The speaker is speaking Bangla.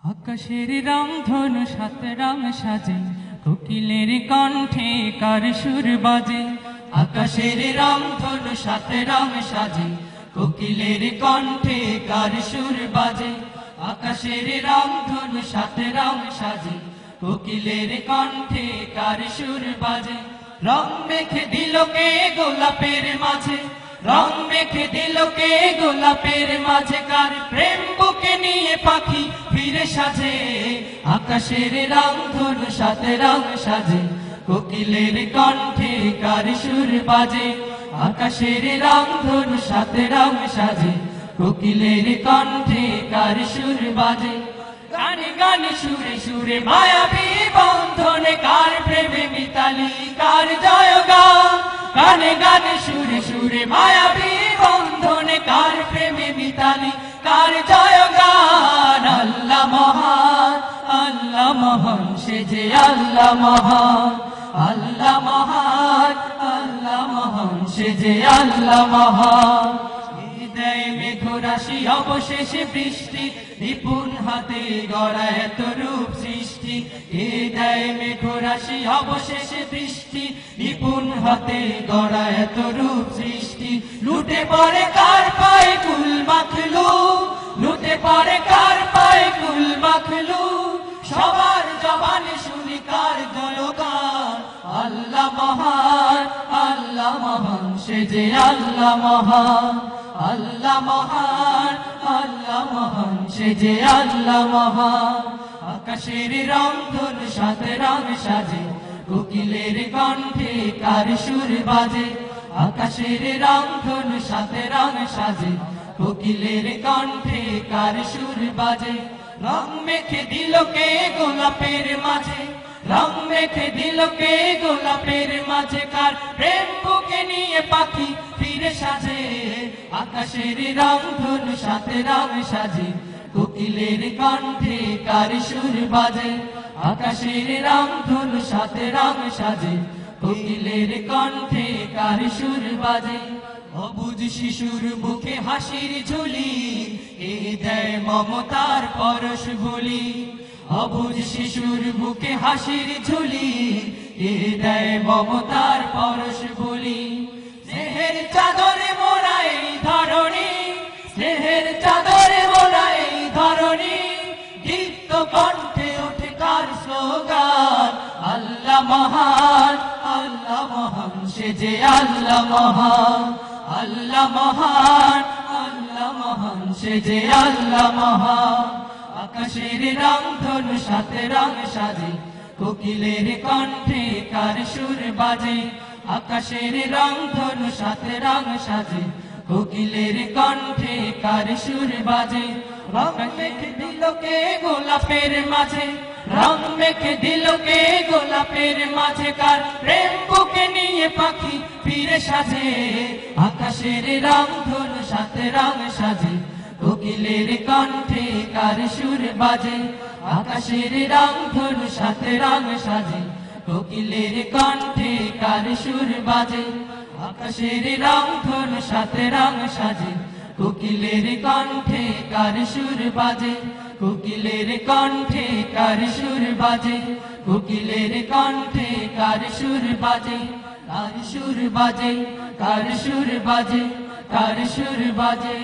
আকাশের রংধনু সাত রং সাজে, কোকিলের কণ্ঠে কার সুর বাজে। আকাশের রংধনু সাত রং সাজে, কোকিলের কণ্ঠে কার সুর বাজে। আকাশের রংধনু সাত রং সাজে, কোকিলের কণ্ঠে কার সুর বাজে। রং মেখে দিল কে গোলাপের মাঝে, রং মেখে দিল কে গোলাপের মাঝে, কার প্রেম বুকে নিয়ে পাখি ফিরে সাজে। আকাশের রংধনু সাত রং সাজে, কোকিলের কণ্ঠে কার সুর বাজে। আকাশের রংধনু সাত রং সাজে, কোকিলের কণ্ঠে কার সুর বাজে। গানে গানে সুরে সুরে মায়াবী বন্ধনে, কার প্রেমে মিতালি কার জয়গান। গানে গানে সুরে সুরে মায়াবী বন্ধনে, কার প্রেমে মিতালি কার জয়গান। আল্লাহ মহান, আল্লাহ মহান, সে যে আল্লাহ মহান। আল্লাহ মহান, আল্লাহ মহান, সে যে আল্লাহ মহান। হৃদয় মেঘরাশি অবশেষে বৃষ্টি, নিপুণ হাতে গড়া এত রূপ সৃষ্টি। হৃদয় মেঘরাশি অবশেষে বৃষ্টি, নিপুণ হাতে গড়া এত রূপ সৃষ্টি। লুটে পড়ে কার পায়ে কুল মাখলু, লুটে পড়ে কার পায়ে কুল মাখলু। সবার জবানে শুনি কার জয়গান। আল্লাহ মহান, আল্লাহ মহান, সে যে আল্লাহ মহান। আল্লাহ মহান, আল্লাহ মহান, সে যে আল্লাহ মহান। আকাশের রংধনু সাত রং সাজে, কোকিলের কণ্ঠে কার সুর বাজে। আকাশের রংধনু সাত রং সাজে, কোকিলের কণ্ঠে কার সুর বাজে। রং মেখে দিল কে গোলাপের মাঝে, রং মেখে দিল কে গোলাপের মাঝে, কার প্রেম বুকে নিয়ে পাখি ফিরে সাজে। আকাশের রংধনু সাত রং সাজে, কোকিলের কণ্ঠে কার সুর বাজে। আকাশের রংধনু সাত রং সাজে, কোকিলের কণ্ঠে কার সুর বাজে। অবুঝ শিশুর মুখে হাসির ঝুলি, এ দেয় মমতার পরশ বলি। অবুঝ শিশুর বুকে হাসির ঝুলি, এ দেয় মমতার পরশ বলি। স্নেহের চাদরে মোরা এই ধরণী, স্নেহের চাদরে মোরা এই ধরণী। দীপ্ত কণ্ঠে ওঠে কার স্লোগান। আল্লাহ মহান, আল্লাহ মহান, সে যে আল্লাহ মহান। আল্লাহ মহান, আল্লাহ মহান, সে যে আল্লাহ মহান। আকাশের রংধনু সাত রং সাজে, কোকিলের কণ্ঠে কার সুর বাজে। আকাশের রংধনু সাত রং সাজে, কোকিলের কণ্ঠে কার সুর বাজে। রং মেখে দিল কে গোলাপের মাঝে, রং মেখে দিল কে গোলাপের মাঝে, কার প্রেম বুকে নিয়ে পাখি ফিরে সাজে। আকাশের রংধনু সাত রং সাজে, কোকিলের কণ্ঠে কার সুর বাজে। আকাশের রংধনু সাত রং সাজে, কোকিলের কণ্ঠে কার সুর বাজে। আকাশের রংধনু সাত রং সাজে, কোকিলের কণ্ঠে কার সুর বাজে। কোকিলের কণ্ঠে কার সুর বাজে, কোকিলের কণ্ঠে কার সুর বাজে। কার সুর বাজে, কার সুর বাজে, কার সুর বাজে।